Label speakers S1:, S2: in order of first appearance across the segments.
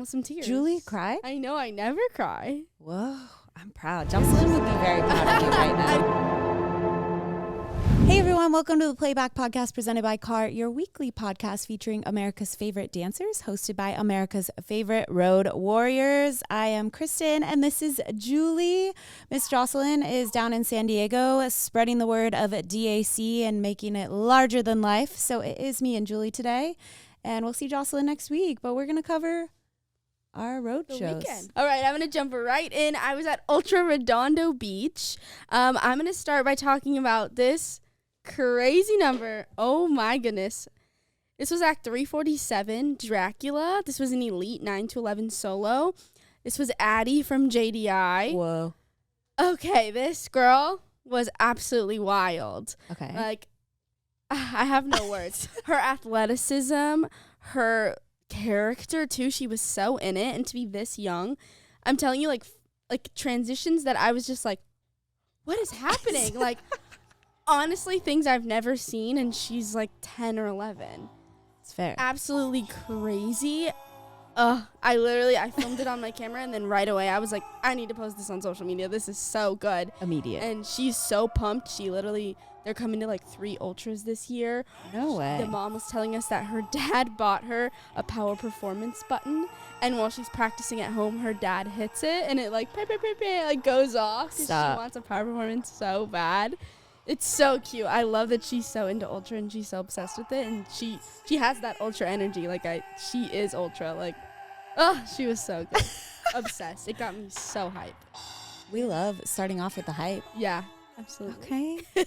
S1: almost some tears.
S2: Julie cried?
S1: I know, I never cry.
S2: Whoa, I'm proud. Jocelyn would be very proud of you right now. Hey everyone, welcome to the Playback Podcast presented by CAR, your weekly podcast featuring America's favorite dancers, hosted by America's favorite road warriors. I am Kristen and this is Julie. Miss Jocelyn is down in San Diego spreading the word of DAC and making it larger than life. So it is me and Julie today, and we'll see Jocelyn next week, but we're going to cover our road shows.
S1: Weekend. All right, I'm going to jump right in. I was at Ultra Redondo Beach. I'm going to start by talking about this crazy number. Oh my goodness. This was Act 347, Dracula. This was an Elite 9 to 11 solo. This was Addie from JDI.
S2: Whoa.
S1: Okay, this girl was absolutely wild.
S2: Okay.
S1: Like, I have no words. Her athleticism, her character too, she was so in it, and to be this young, I'm telling you, like transitions that I was just like, what is happening? Like, honestly, things I've never seen, and she's like 10 or 11.
S2: It's fair.
S1: Absolutely crazy. I filmed it on my camera, and then right away I was like, I need to post this on social media. This is so good.
S2: Immediate.
S1: And she's so pumped. They're coming to like 3 ultras this year.
S2: No way.
S1: The mom was telling us that her dad bought her a power performance button, and while she's practicing at home, her dad hits it, and it like goes off. 'Cause she wants a power performance so bad. It's so cute. I love that she's so into Ultra and she's so obsessed with it, and she has that Ultra energy. She is Ultra. Like, she was so good. Obsessed. It got me so hype.
S2: We love starting off with the hype.
S1: Yeah, absolutely.
S2: Okay.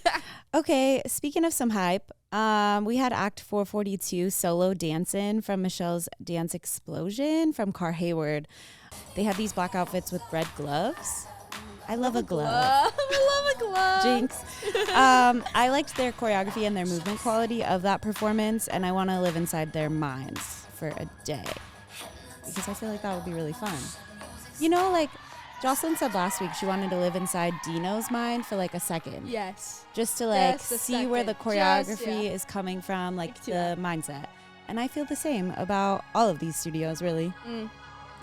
S2: Okay, speaking of some hype, we had Act 442 solo dancing from Michelle's Dance Explosion from Car Hayward. They had these black outfits with red gloves. I love a glove.
S1: I love a glove.
S2: Jinx. I liked their choreography and their movement quality of that performance, and I want to live inside their minds for a day because I feel like that would be really fun. You know, like Jocelyn said last week, she wanted to live inside Dino's mind for like a second.
S1: Yes.
S2: Just to like
S1: Just a
S2: see where the
S1: second.
S2: choreography is coming from, like the mindset. And I feel the same about all of these studios, really.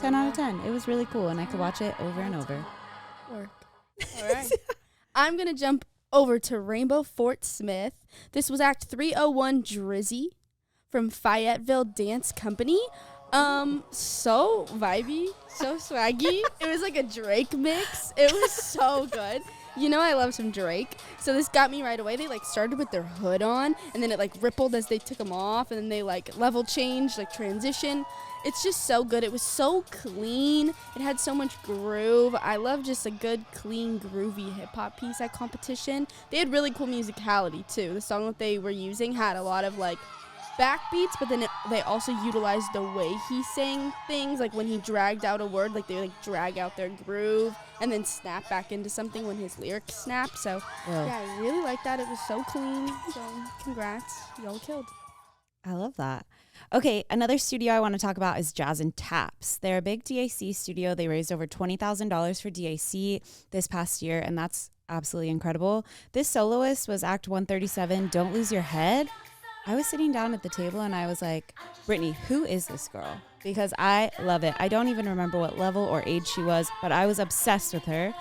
S2: 10 out of 10. It was really cool, and I could watch it over and over.
S1: Work. All right. I'm going to jump over to Rainbow Fort Smith. This was Act 301 Drizzy from Fayetteville Dance Company. So vibey, so swaggy. It was like a Drake mix. It was so good. You know I love some Drake. So this got me right away. They like started with their hood on, and then it like rippled as they took them off, and then they like level changed, like transition. It's just so good. It was so clean. It had so much groove. I love just a good, clean, groovy hip-hop piece at competition. They had really cool musicality, too. The song that they were using had a lot of, like, backbeats, but then they also utilized the way he sang things. Like, when he dragged out a word, like, they would, like, drag out their groove and then snap back into something when his lyrics snap. So, yeah, I really like that. It was so clean. So, congrats. Y'all killed.
S2: I love that. Okay, another studio I want to talk about is Jazz and Taps. They're a big DAC studio. They raised over $20,000 for DAC this past year, and that's absolutely incredible. This soloist was Act 137, Don't Lose Your Head. I was sitting down at the table, and I was like, Brittany, who is this girl? Because I love it. I don't even remember what level or age she was, but I was obsessed with her.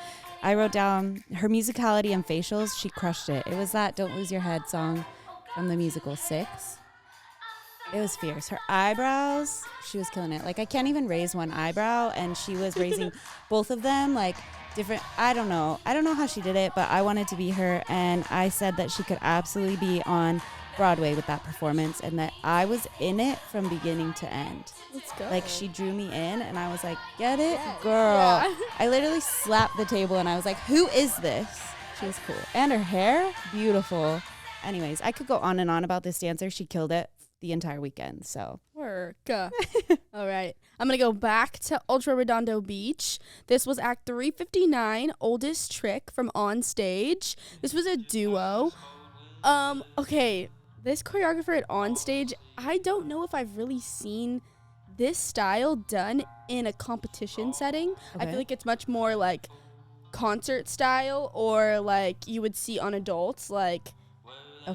S2: I wrote down her musicality and facials. She crushed it. It was that Don't Lose Your Head song from the musical 6. It was fierce. Her eyebrows, she was killing it. Like, I can't even raise one eyebrow, and she was raising both of them, like, different. I don't know how she did it, but I wanted to be her, and I said that she could absolutely be on Broadway with that performance, and that I was in it from beginning to end.
S1: Let's go.
S2: Like, she drew me in, and I was like, get it,
S1: Yes.
S2: girl.
S1: Yeah.
S2: I literally slapped the table, and I was like, who is this? She was cool. And her hair, beautiful. Anyways, I could go on and on about this dancer. She killed it the entire weekend, so.
S1: Work. All right. I'm going to go back to Ultra Redondo Beach. This was Act 359, Oldest Trick from On Stage. This was a duo. Okay, this choreographer at On Stage, I don't know if I've really seen this style done in a competition setting. I feel like it's much more like concert style, or like you would see on adults, like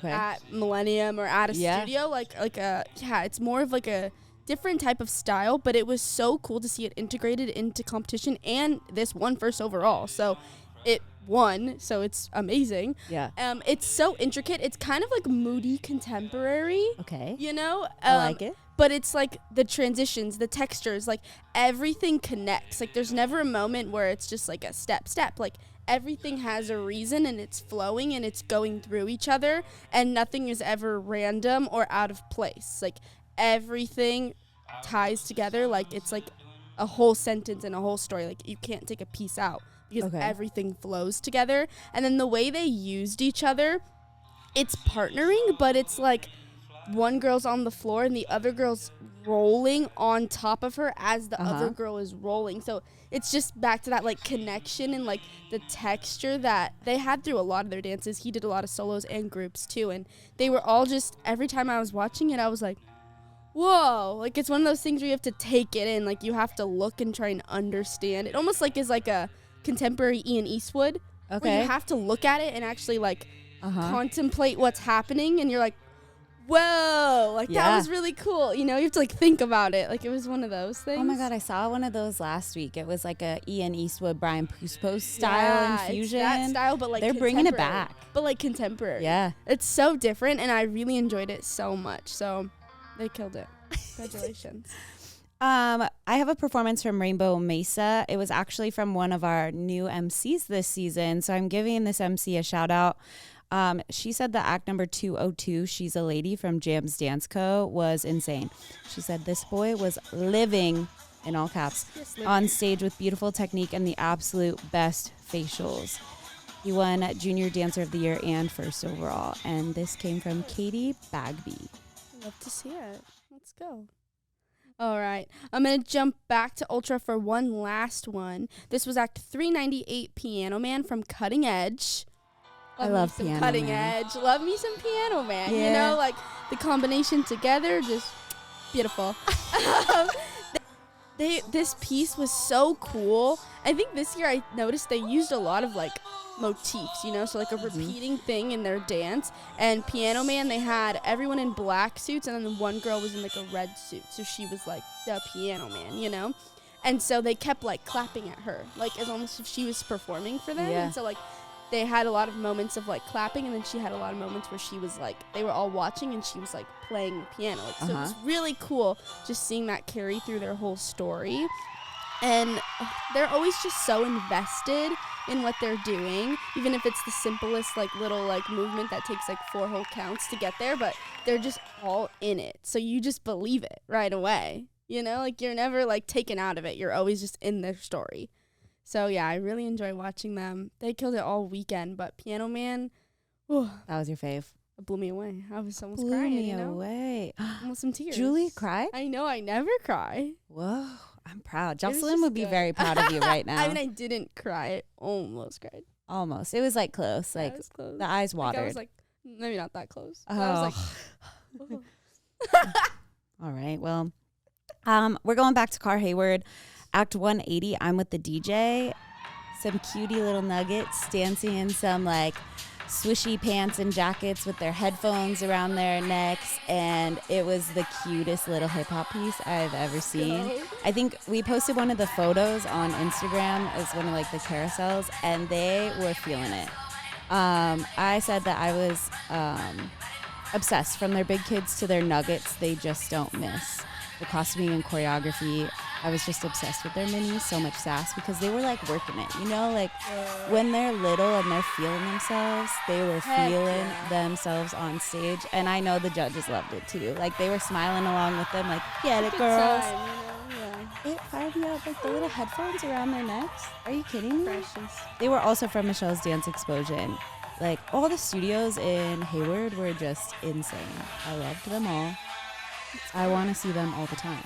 S1: at Millennium or at a studio, it's more of like a different type of style, but it was so cool to see it integrated into competition, and this won first overall. So it won, so it's amazing.
S2: Yeah.
S1: It's so intricate. It's kind of like moody contemporary.
S2: Okay.
S1: You know?
S2: I like it.
S1: But it's like the transitions, the textures, like everything connects. Like there's never a moment where it's just like a step. Like everything has a reason, and it's flowing and it's going through each other, and nothing is ever random or out of place. Like everything ties together. Like it's like a whole sentence and a whole story. Like you can't take a piece out because everything flows together. And then the way they used each other, it's partnering, but it's like one girl's on the floor and the other girl's rolling on top of her as the other girl is rolling. So it's just back to that like connection and like the texture that they had through a lot of their dances. He did a lot of solos and groups too, and they were all just, every time I was watching it I was like, whoa. Like it's one of those things where you have to take it in. Like you have to look and try and understand. It almost like is like a contemporary Ian Eastwood, where you have to look at it and actually like contemplate what's happening, and you're like, whoa, like that was really cool. You know, you have to like think about it. Like it was one of those things.
S2: Oh my God, I saw one of those last week. It was like a Ian Eastwood, Brian Puspo style infusion.
S1: It's that style, but like
S2: they're bringing it back.
S1: But like contemporary.
S2: Yeah.
S1: It's so different, and I really enjoyed it so much. So they killed it. Congratulations.
S2: I have a performance from Rainbow Mesa. It was actually from one of our new MCs this season. So I'm giving this MC a shout out. She said that act number 202, She's a Lady from Jam's Dance Co., was insane. She said this boy was living, in all caps, on stage with beautiful technique and the absolute best facials. He won Junior Dancer of the Year and first overall. And this came from Katie Bagby.
S1: Love to see it. Let's go. All right. I'm going to jump back to Ultra for one last one. This was Act 398, Piano Man from Cutting Edge.
S2: I love Piano
S1: Cutting
S2: Man.
S1: Edge. Love me some Piano Man.
S2: Yeah.
S1: You know, like the combination together, just beautiful. This piece was so cool. I think this year I noticed they used a lot of like motifs, you know, so like a repeating thing in their dance. And Piano Man, they had everyone in black suits, and then one girl was in like a red suit, so she was like the Piano Man, you know. And so they kept like clapping at her, like as almost if she was performing for them. And so like they had a lot of moments of like clapping, and then she had a lot of moments where she was like, they were all watching and she was like playing the piano. Like, so it was really cool just seeing that carry through their whole story. And they're always just so invested in what they're doing, even if it's the simplest like little like movement that takes like 4 whole counts to get there, but they're just all in it. So you just believe it right away. You know, like you're never like taken out of it. You're always just in their story. So yeah, I really enjoy watching them. They killed it all weekend, but Piano Man, whew,
S2: That was your fave.
S1: it blew me away. I was almost
S2: Blew
S1: crying,
S2: me
S1: you know?
S2: away.
S1: Almost some tears.
S2: Julie cried?
S1: I know, I never cry.
S2: Whoa, I'm proud.
S1: was
S2: Jocelyn
S1: just
S2: would be
S1: good.
S2: very proud of you right now.
S1: I mean, I didn't cry. I almost cried.
S2: Almost. It was like close.
S1: Yeah,
S2: Like
S1: it was close.
S2: the eyes
S1: Like,
S2: watered.
S1: I was like, maybe not that close.
S2: Oh.
S1: I was like, oh.
S2: All right. Well, we're going back to Car Hayward. Act 180, I'm with the DJ. Some cutie little nuggets dancing in some like swishy pants and jackets with their headphones around their necks. And it was the cutest little hip hop piece I've ever seen. I think we posted one of the photos on Instagram as one of like the carousels, and they were feeling it. I said that I was obsessed. From their big kids to their nuggets, they just don't miss. The costuming and choreography, I was just obsessed with their minis. So much sass because they were like working it, you know, like when they're little and they're feeling themselves, they were feeling themselves on stage. And I know the judges loved it too. Like they were smiling along with them, like, get it, girls.
S1: Time, you know? Yeah.
S2: It fired me up, like the little headphones around their necks. Are you kidding me?
S1: Precious.
S2: They were also from Michelle's Dance Explosion. Like all the studios in Hayward were just insane. I loved them all. I want to see them all the time.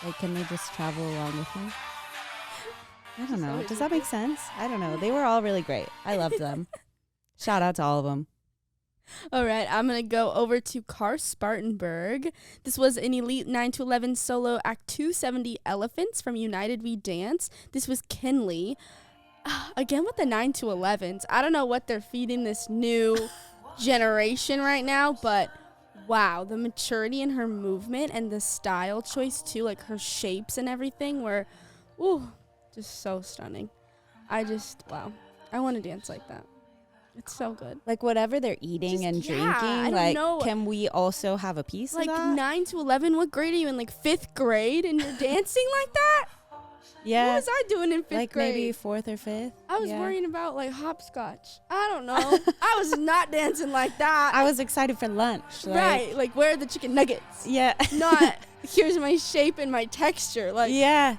S2: Like, can they just travel along with me? I don't know. Does that make sense? I don't know. They were all really great. I loved them. Shout out to all of them.
S1: All right, I'm going to go over to Car Spartenburg. This was an Elite 9 to 11 solo Act 270 Elephants from United We Dance. This was Kinley. Again with the 9 to 11s. I don't know what they're feeding this new generation right now, but wow, the maturity in her movement and the style choice too, like her shapes and everything were, ooh, just so stunning. Wow, I want to dance like that. It's so good.
S2: Like whatever they're eating and drinking,
S1: I
S2: like
S1: don't know.
S2: can we also have a piece
S1: Like
S2: of that?
S1: 9 to 11, what grade are you in? Like 5th grade and you're dancing like that?
S2: Yeah.
S1: What was I doing in 5th
S2: like
S1: grade?
S2: Maybe 4th or 5th.
S1: I was worrying about like hopscotch. I don't know. I was not dancing like that.
S2: I was excited for lunch.
S1: Right. Like where are the chicken nuggets?
S2: Yeah.
S1: Not here's my shape and my texture. Like
S2: yeah.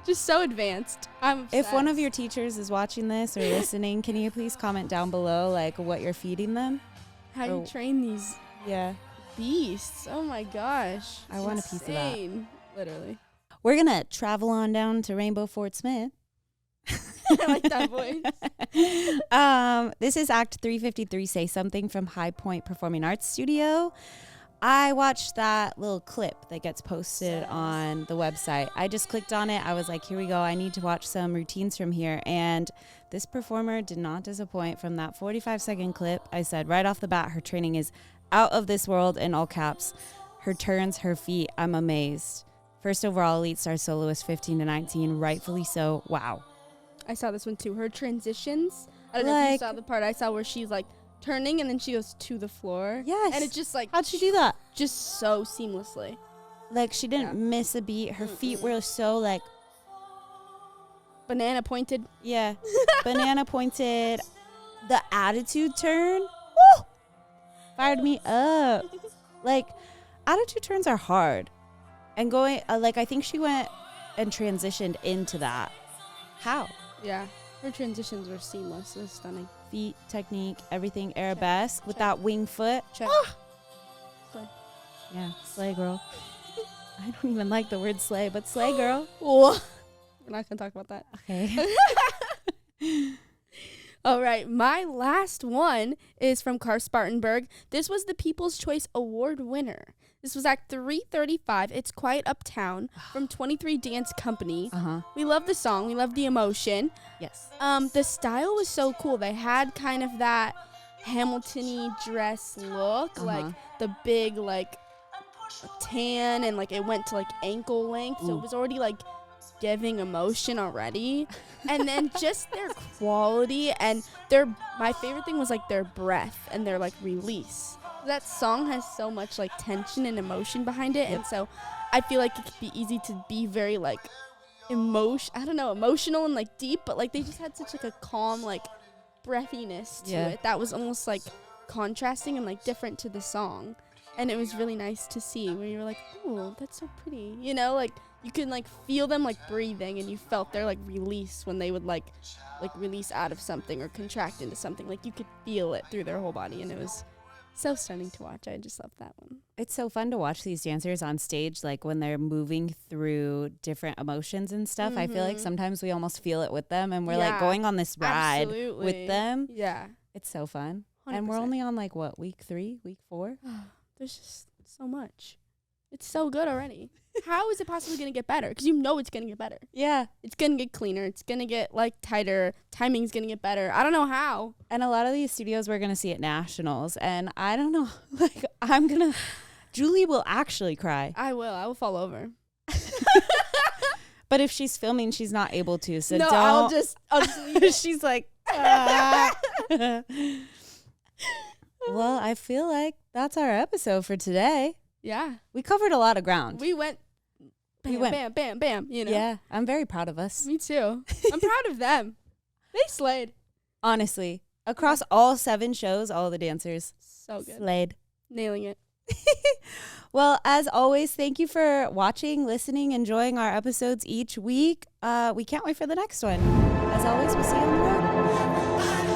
S1: Just so advanced. I'm obsessed.
S2: If one of your teachers is watching this or listening, can you please comment down below like what you're feeding them?
S1: How you train these beasts. Oh my gosh.
S2: I want a piece of that.
S1: Literally.
S2: We're going to travel on down to Rainbow Fort Smith.
S1: I like that voice.
S2: This is Act 353, Say Something from High Point Performing Arts Studio. I watched that little clip that gets posted on the website. I just clicked on it. I was like, here we go. I need to watch some routines from here. And this performer did not disappoint from that 45-second clip. I said right off the bat, her training is out of this world in all caps. Her turns, her feet, I'm amazed. First overall elite star soloist, 15 to 19, rightfully so. Wow.
S1: I saw this one too. Her transitions. I don't know if you saw the part I saw where she's like turning and then she goes to the floor.
S2: Yes.
S1: And it's just like,
S2: how'd she do that?
S1: Just so seamlessly.
S2: Like she didn't miss a beat. Her feet were so like
S1: banana pointed.
S2: Yeah. Banana pointed. The attitude turn. Woo! Fired me up. Like attitude turns are hard. And going, I think she went and transitioned into that. How?
S1: Yeah. Her transitions were seamless. It was stunning.
S2: Feet, technique, everything arabesque with that wing foot.
S1: Check.
S2: Slay. Yeah, slay girl. I don't even like the word slay, but slay girl.
S1: We're not going to talk about that.
S2: Okay.
S1: All right. My last one is from Spartenburg. This was the People's Choice Award winner. This was Act 335. It's Quiet Uptown from 23 Dance Company. We love the song. We love the emotion.
S2: Yes.
S1: The style was so cool. They had kind of that Hamilton-y dress look, like the big like tan, and like it went to like ankle length. So it was already like giving emotion already. And then just their quality and my favorite thing was like their breath and their like release. That song has so much like tension and emotion behind it, and so I feel like it could be easy to be very like emotional and like deep, but like they just had such like a calm like breathiness to it that was almost like contrasting and like different to the song, and it was really nice to see where you were like, oh, that's so pretty, you know, like you can like feel them like breathing, and you felt their like release when they would like release out of something or contract into something, like you could feel it through their whole body, and it was so stunning to watch. I just loved that one.
S2: It's so fun to watch these dancers on stage, like when they're moving through different emotions and stuff. I feel like sometimes we almost feel it with them, and we're like going on this ride with them.
S1: Yeah.
S2: It's so fun.
S1: 100%.
S2: And we're only on like what, week 3, week 4?
S1: There's just so much. It's so good already. How is it possibly going to get better? Because you know it's going to get better.
S2: Yeah.
S1: It's going to get cleaner. It's going to get like tighter. Timing's going to get better. I don't know how.
S2: And a lot of these studios we're going to see at nationals. And I don't know. Like Julie will actually cry.
S1: I will fall over.
S2: But if she's filming, she's not able to. So
S1: no,
S2: don't.
S1: I'll just leave it.
S2: She's like, ah. Well, I feel like that's our episode for today.
S1: Yeah.
S2: We covered a lot of ground.
S1: We went bam, bam, bam, you know.
S2: Yeah, I'm very proud of us.
S1: Me too. I'm proud of them. They slayed.
S2: Honestly, across all 7 shows, all the dancers
S1: so good.
S2: Slayed.
S1: Nailing it.
S2: Well, as always, thank you for watching, listening, enjoying our episodes each week. We can't wait for the next one. As always, we'll see you on the road.